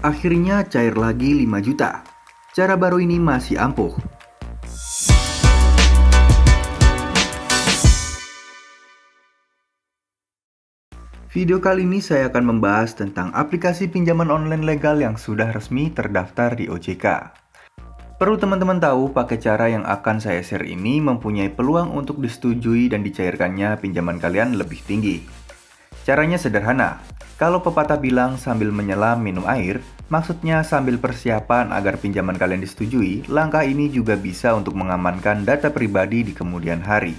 Akhirnya cair lagi 5 juta. Cara baru ini masih ampuh. Video kali ini saya akan membahas tentang aplikasi pinjaman online legal yang sudah resmi terdaftar di OJK. Perlu teman-teman tahu, pakai cara yang akan saya share ini mempunyai peluang untuk disetujui dan dicairkannya pinjaman kalian lebih tinggi. Caranya sederhana. Kalau pepatah bilang sambil menyelam minum air, maksudnya sambil persiapan agar pinjaman kalian disetujui, langkah ini juga bisa untuk mengamankan data pribadi di kemudian hari.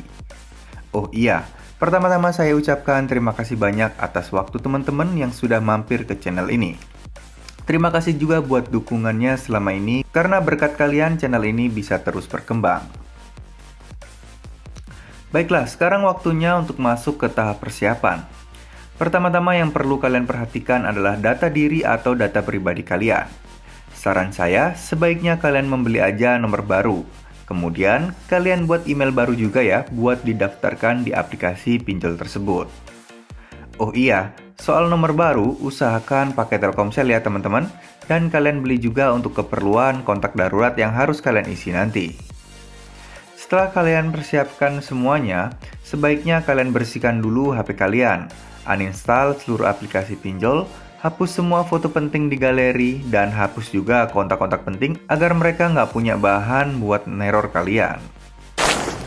Oh iya, pertama-tama saya ucapkan terima kasih banyak atas waktu teman-teman yang sudah mampir ke channel ini. Terima kasih juga buat dukungannya selama ini, karena berkat kalian channel ini bisa terus berkembang. Baiklah, sekarang waktunya untuk masuk ke tahap persiapan. Pertama-tama yang perlu kalian perhatikan adalah data diri atau data pribadi kalian. Saran saya, sebaiknya kalian membeli aja nomor baru. Kemudian, kalian buat email baru juga ya, buat didaftarkan di aplikasi pinjol tersebut. Oh iya, soal nomor baru, usahakan pakai Telkomsel ya teman-teman. Dan kalian beli juga untuk keperluan kontak darurat yang harus kalian isi nanti. Setelah kalian persiapkan semuanya, sebaiknya kalian bersihkan dulu HP kalian. Uninstall seluruh aplikasi pinjol, hapus semua foto penting di galeri, dan hapus juga kontak-kontak penting agar mereka nggak punya bahan buat neror kalian.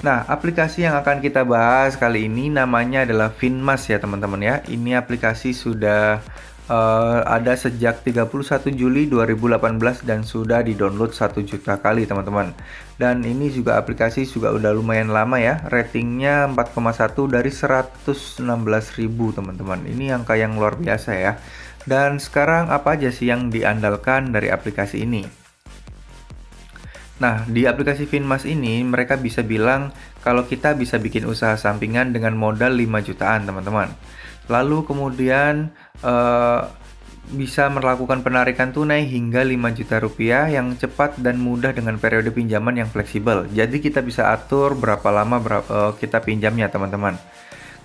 Nah, aplikasi yang akan kita bahas kali ini namanya adalah Finmas ya teman-teman ya. Ini aplikasi sudah ada sejak 31 Juli 2018 dan sudah di-download 1 juta kali teman-teman. Dan ini juga aplikasi juga udah lumayan lama ya. Ratingnya 4,1 dari 116.000 teman-teman. Ini angka yang luar biasa ya. Dan sekarang apa aja sih yang diandalkan dari aplikasi ini? Nah, di aplikasi Finmas ini mereka bisa bilang kalau kita bisa bikin usaha sampingan dengan modal 5 jutaan teman-teman. Lalu kemudian bisa melakukan penarikan tunai hingga 5 juta rupiah yang cepat dan mudah dengan periode pinjaman yang fleksibel. Jadi kita bisa atur berapa lama kita pinjamnya teman-teman.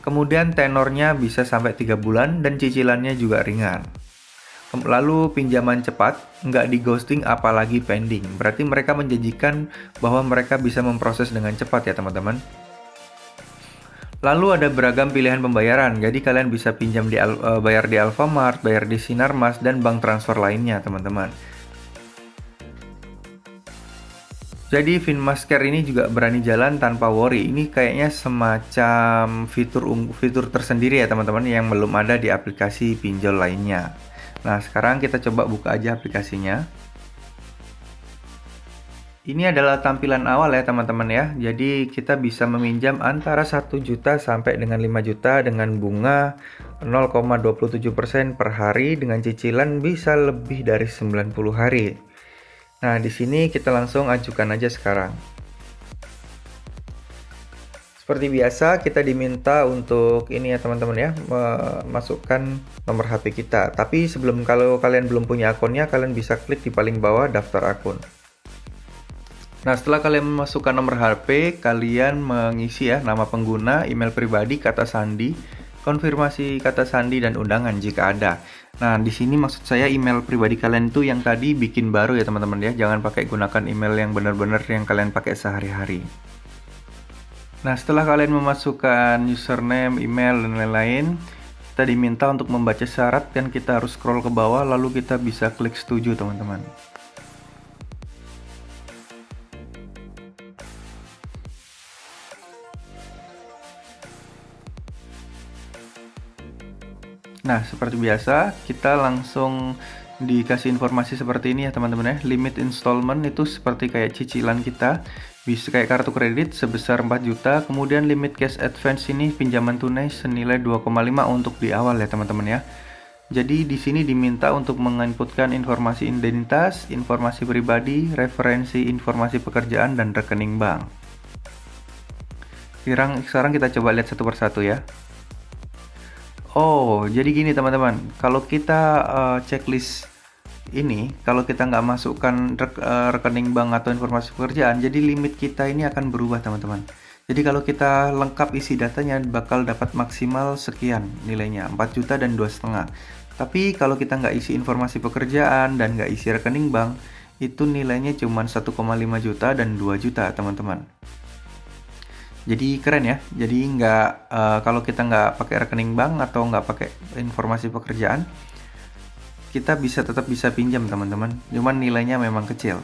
Kemudian tenornya bisa sampai 3 bulan dan cicilannya juga ringan. Lalu pinjaman cepat, nggak di ghosting apalagi pending. Berarti mereka menjanjikan bahwa mereka bisa memproses dengan cepat ya teman-teman. Lalu ada beragam pilihan pembayaran, jadi kalian bisa pinjam bayar di Alfamart, bayar di Sinarmas, dan bank transfer lainnya teman-teman. Jadi Finmas Care ini juga berani jalan tanpa worry. Ini kayaknya semacam fitur tersendiri ya teman-teman yang belum ada di aplikasi pinjol lainnya. Nah sekarang kita coba buka aja aplikasinya. Ini adalah tampilan awal ya teman-teman ya. Jadi kita bisa meminjam antara 1 juta sampai dengan 5 juta dengan bunga 0,27% per hari dengan cicilan bisa lebih dari 90 hari. Nah, di sini kita langsung ajukan aja sekarang. Seperti biasa kita diminta untuk ini ya teman-teman ya, masukkan nomor HP kita. Tapi kalau kalian belum punya akunnya, kalian bisa klik di paling bawah daftar akun. Nah, setelah kalian memasukkan nomor HP, kalian mengisi ya nama pengguna, email pribadi, kata sandi, konfirmasi kata sandi dan undangan jika ada. Nah, di sini maksud saya email pribadi kalian itu yang tadi bikin baru ya teman-teman ya. Jangan pakai gunakan email yang benar-benar yang kalian pakai sehari-hari. Nah, setelah kalian memasukkan username, email dan lain-lain, kita diminta untuk membaca syarat dan kita harus scroll ke bawah lalu kita bisa klik setuju teman-teman. Nah, seperti biasa, kita langsung dikasih informasi seperti ini ya teman-teman ya. Limit installment itu seperti kayak cicilan kita, bisa kayak kartu kredit sebesar 4 juta. Kemudian limit cash advance ini pinjaman tunai senilai 2,5 untuk di awal ya teman-teman ya. Jadi di sini diminta untuk menginputkan informasi identitas, informasi pribadi, referensi informasi pekerjaan, dan rekening bank. Sekarang kita coba lihat satu persatu ya. Oh, jadi gini teman-teman, kalau kita checklist ini, kalau kita nggak masukkan rekening bank atau informasi pekerjaan, jadi limit kita ini akan berubah teman-teman. Jadi kalau kita lengkap isi datanya bakal dapat maksimal sekian nilainya, 4 juta dan 2,5. Tapi kalau kita nggak isi informasi pekerjaan dan nggak isi rekening bank, itu nilainya cuma 1,5 juta dan 2 juta, teman-teman. Jadi keren ya. Jadi kalau kita nggak pakai rekening bank atau nggak pakai informasi pekerjaan, kita tetap bisa pinjam, teman-teman. Cuman nilainya memang kecil.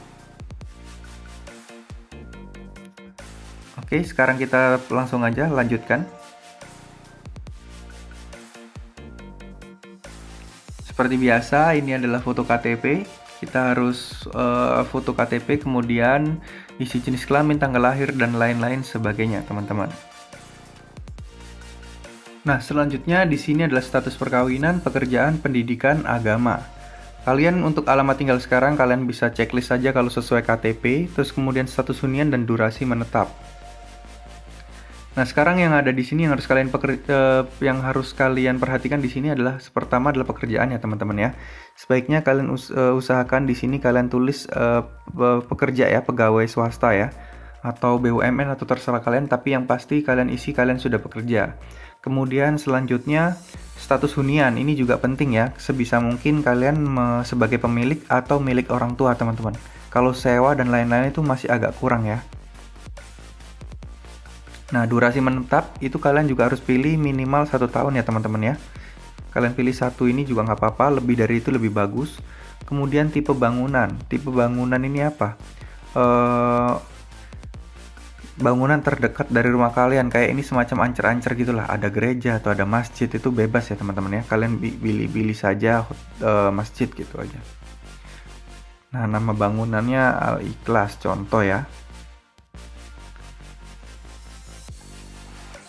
Oke, sekarang kita langsung aja lanjutkan. Seperti biasa, ini adalah foto KTP. Kita harus foto KTP, kemudian isi jenis kelamin, tanggal lahir, dan lain-lain sebagainya, teman-teman. Nah, selanjutnya di sini adalah status perkawinan, pekerjaan, pendidikan, agama. Kalian untuk alamat tinggal sekarang, kalian bisa checklist saja kalau sesuai KTP, terus kemudian status hunian dan durasi menetap. Nah, sekarang yang ada di sini yang harus kalian perhatikan di sini adalah pertama adalah pekerjaan ya, teman-teman ya. Sebaiknya kalian usahakan di sini kalian tulis pekerja ya, pegawai swasta ya, atau BUMN atau terserah kalian, tapi yang pasti kalian isi kalian sudah bekerja. Kemudian selanjutnya status hunian, ini juga penting ya. Sebisa mungkin kalian sebagai pemilik atau milik orang tua, teman-teman. Kalau sewa dan lain-lain itu masih agak kurang ya. Nah, durasi menetap itu kalian juga harus pilih minimal 1 tahun ya, teman-teman ya. Kalian pilih 1 ini juga nggak apa-apa, lebih dari itu lebih bagus. Kemudian tipe bangunan. Tipe bangunan ini apa? Bangunan terdekat dari rumah kalian, kayak ini semacam ancer-ancer gitulah. Ada gereja atau ada masjid, itu bebas ya, teman-teman ya. Kalian pilih saja masjid gitu aja. Nah, nama bangunannya Al-Ikhlas contoh ya.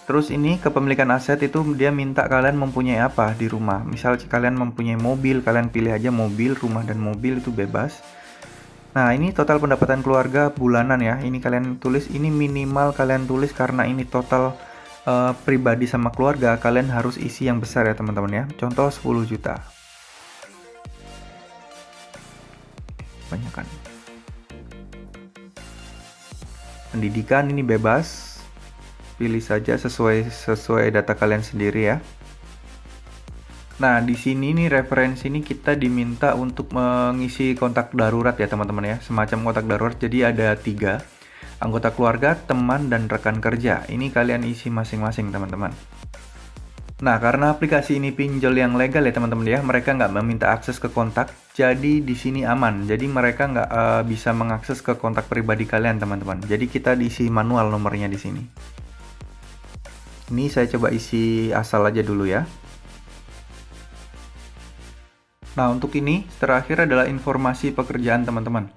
Terus ini kepemilikan aset itu dia minta kalian mempunyai apa di rumah. Misal kalian mempunyai mobil, kalian pilih aja mobil, rumah dan mobil itu bebas. Nah, ini total pendapatan keluarga bulanan ya. Ini kalian tulis, ini minimal kalian tulis karena ini total pribadi sama keluarga. Kalian harus isi yang besar ya, teman-teman ya. Contoh 10 juta. Banyakan. Pendidikan ini bebas. Pilih saja sesuai data kalian sendiri ya. Nah, di sini nih referensi ini kita diminta untuk mengisi kontak darurat ya, teman-teman ya. Semacam kontak darurat, jadi ada 3. Anggota keluarga, teman, dan rekan kerja. Ini kalian isi masing-masing, teman-teman. Nah, karena aplikasi ini pinjol yang legal ya, teman-teman ya. Mereka nggak meminta akses ke kontak, jadi di sini aman. Jadi mereka nggak bisa mengakses ke kontak pribadi kalian, teman-teman. Jadi kita diisi manual nomornya di sini. Ini saya coba isi asal aja dulu ya. Nah, untuk ini terakhir adalah informasi pekerjaan, teman-teman.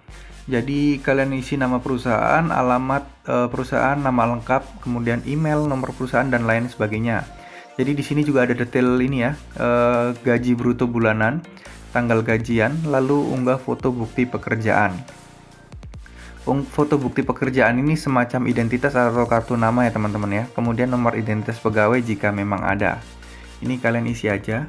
Jadi kalian isi nama perusahaan, alamat perusahaan, nama lengkap, kemudian email, nomor perusahaan, dan lain sebagainya. Jadi di sini juga ada detail ini ya, gaji bruto bulanan, tanggal gajian, lalu unggah foto bukti pekerjaan. Foto bukti pekerjaan ini semacam identitas atau kartu nama ya, teman-teman ya. Kemudian nomor identitas pegawai jika memang ada. Ini kalian isi aja.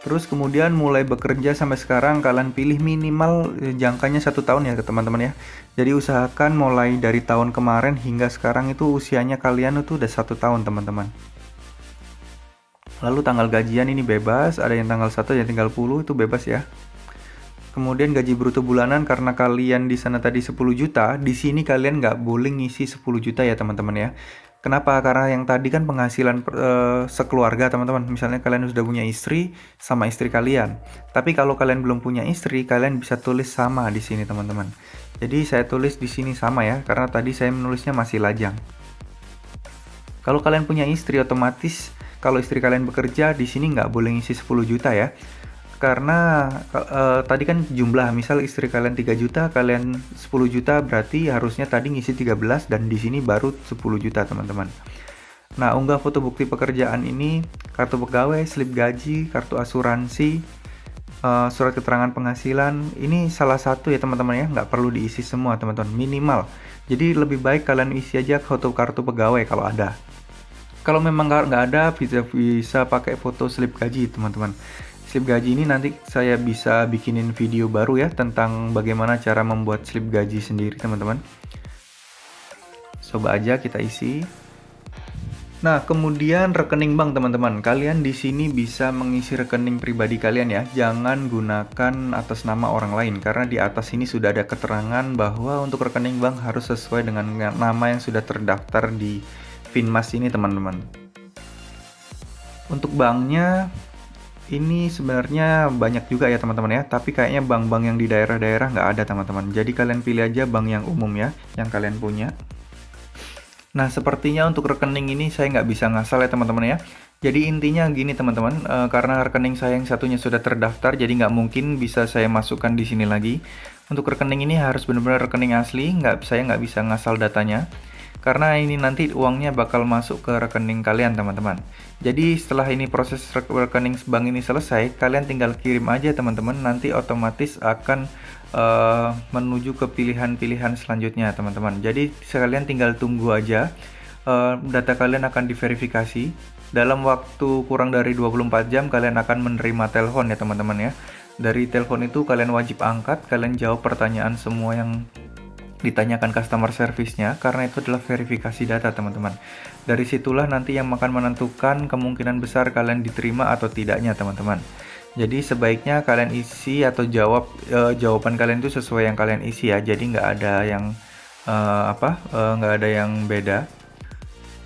Terus kemudian mulai bekerja sampai sekarang kalian pilih minimal jangkanya 1 tahun ya, teman-teman ya. Jadi usahakan mulai dari tahun kemarin hingga sekarang itu usianya kalian itu udah 1 tahun, teman-teman. Lalu tanggal gajian ini bebas, ada yang tanggal 1 yang tinggal 10 itu bebas ya. Kemudian gaji bruto bulanan, karena kalian di sana tadi 10 juta, di sini kalian nggak boleh ngisi 10 juta ya, teman-teman ya. Kenapa? Karena yang tadi kan penghasilan sekeluarga, teman-teman. Misalnya kalian sudah punya istri sama istri kalian. Tapi kalau kalian belum punya istri, kalian bisa tulis sama di sini, teman-teman. Jadi saya tulis di sini sama ya, karena tadi saya menulisnya masih lajang. Kalau kalian punya istri, otomatis kalau istri kalian bekerja, di sini nggak boleh ngisi 10 juta ya. Karena tadi kan jumlah, misal istri kalian 3 juta, kalian 10 juta, berarti harusnya tadi ngisi 13 dan di sini baru 10 juta, teman-teman. Nah, unggah foto bukti pekerjaan ini, kartu pegawai, slip gaji, kartu asuransi, surat keterangan penghasilan, ini salah satu ya, teman-teman ya, nggak perlu diisi semua, teman-teman, minimal. Jadi lebih baik kalian isi aja foto kartu pegawai kalau ada. Kalau memang nggak ada, bisa pakai foto slip gaji, teman-teman. Slip gaji ini nanti saya bisa bikinin video baru ya tentang bagaimana cara membuat slip gaji sendiri, teman-teman. Coba aja kita isi. Nah, kemudian rekening bank teman-teman. Kalian di sini bisa mengisi rekening pribadi kalian ya. Jangan gunakan atas nama orang lain karena di atas ini sudah ada keterangan bahwa untuk rekening bank harus sesuai dengan nama yang sudah terdaftar di Finmas ini teman-teman. Untuk banknya ini sebenarnya banyak juga ya teman-teman ya, tapi kayaknya bank-bank yang di daerah-daerah nggak ada teman-teman. Jadi kalian pilih aja bank yang umum ya, yang kalian punya. Nah, sepertinya untuk rekening ini saya nggak bisa ngasal ya teman-teman ya. Jadi intinya gini teman-teman, karena rekening saya yang satunya sudah terdaftar, jadi nggak mungkin bisa saya masukkan di sini lagi. Untuk rekening ini harus benar-benar rekening asli, saya nggak bisa ngasal datanya. Karena ini nanti uangnya bakal masuk ke rekening kalian teman-teman. Jadi setelah ini proses rekening bank ini selesai, kalian tinggal kirim aja teman-teman, nanti otomatis akan menuju ke pilihan-pilihan selanjutnya teman-teman. Jadi sekalian tinggal tunggu aja, data kalian akan diverifikasi. Dalam waktu kurang dari 24 jam kalian akan menerima telepon ya teman-teman ya. Dari telepon itu kalian wajib angkat, kalian jawab pertanyaan semua yang ditanyakan customer service-nya, karena itu adalah verifikasi data teman-teman. Dari situlah nanti yang akan menentukan kemungkinan besar kalian diterima atau tidaknya teman-teman. Jadi sebaiknya kalian isi atau jawaban kalian itu sesuai yang kalian isi ya. Jadi nggak ada yang nggak ada yang beda.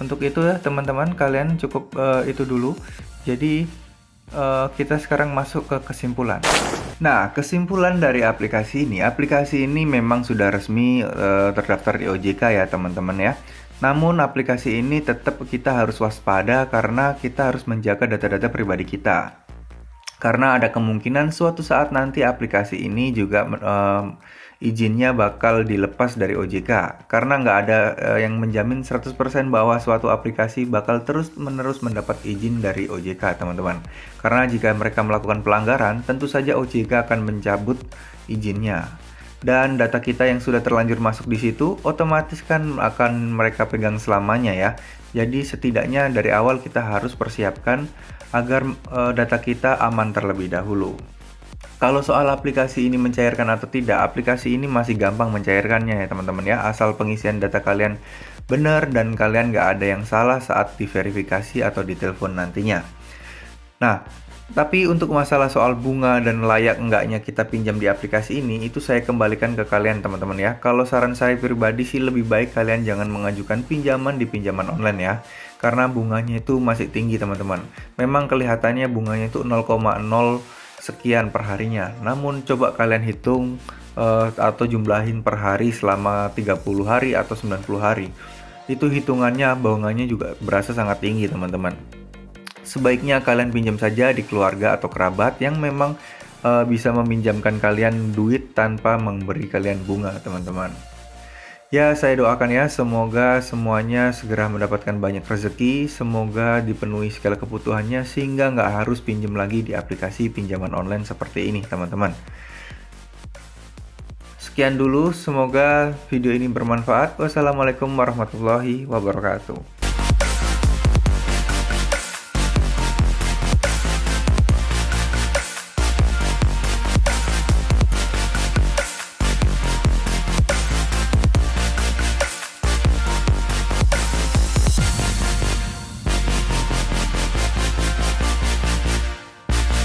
Untuk itu ya teman-teman, kalian cukup itu dulu. Jadi kita sekarang masuk ke kesimpulan. Nah, kesimpulan dari aplikasi ini memang sudah resmi terdaftar di OJK ya teman-teman ya. Namun aplikasi ini tetap kita harus waspada karena kita harus menjaga data-data pribadi kita. Karena ada kemungkinan suatu saat nanti aplikasi ini juga izinnya bakal dilepas dari OJK. Karena nggak ada yang menjamin 100% bahwa suatu aplikasi bakal terus-menerus mendapat izin dari OJK, teman-teman. Karena jika mereka melakukan pelanggaran, tentu saja OJK akan mencabut izinnya. Dan data kita yang sudah terlanjur masuk di situ, otomatis kan akan mereka pegang selamanya ya. Jadi setidaknya dari awal kita harus persiapkan agar data kita aman terlebih dahulu. Kalau soal aplikasi ini mencairkan atau tidak, aplikasi ini masih gampang mencairkannya ya teman-teman ya, asal pengisian data kalian benar dan kalian nggak ada yang salah saat diverifikasi atau ditelepon nantinya. Nah, tapi untuk masalah soal bunga dan layak enggaknya kita pinjam di aplikasi ini, itu saya kembalikan ke kalian teman-teman ya. Kalau saran saya pribadi sih lebih baik kalian jangan mengajukan pinjaman di pinjaman online ya. Karena bunganya itu masih tinggi teman-teman. Memang kelihatannya bunganya itu 0,0 sekian per harinya. Namun coba kalian hitung atau jumlahin per hari selama 30 hari atau 90 hari. Itu hitungannya bunganya juga berasa sangat tinggi teman-teman. Sebaiknya kalian pinjam saja di keluarga atau kerabat yang memang bisa meminjamkan kalian duit tanpa memberi kalian bunga teman-teman. Ya, saya doakan ya, semoga semuanya segera mendapatkan banyak rezeki, semoga dipenuhi segala kebutuhannya sehingga nggak harus pinjam lagi di aplikasi pinjaman online seperti ini, teman-teman. Sekian dulu, semoga video ini bermanfaat. Wassalamualaikum warahmatullahi wabarakatuh.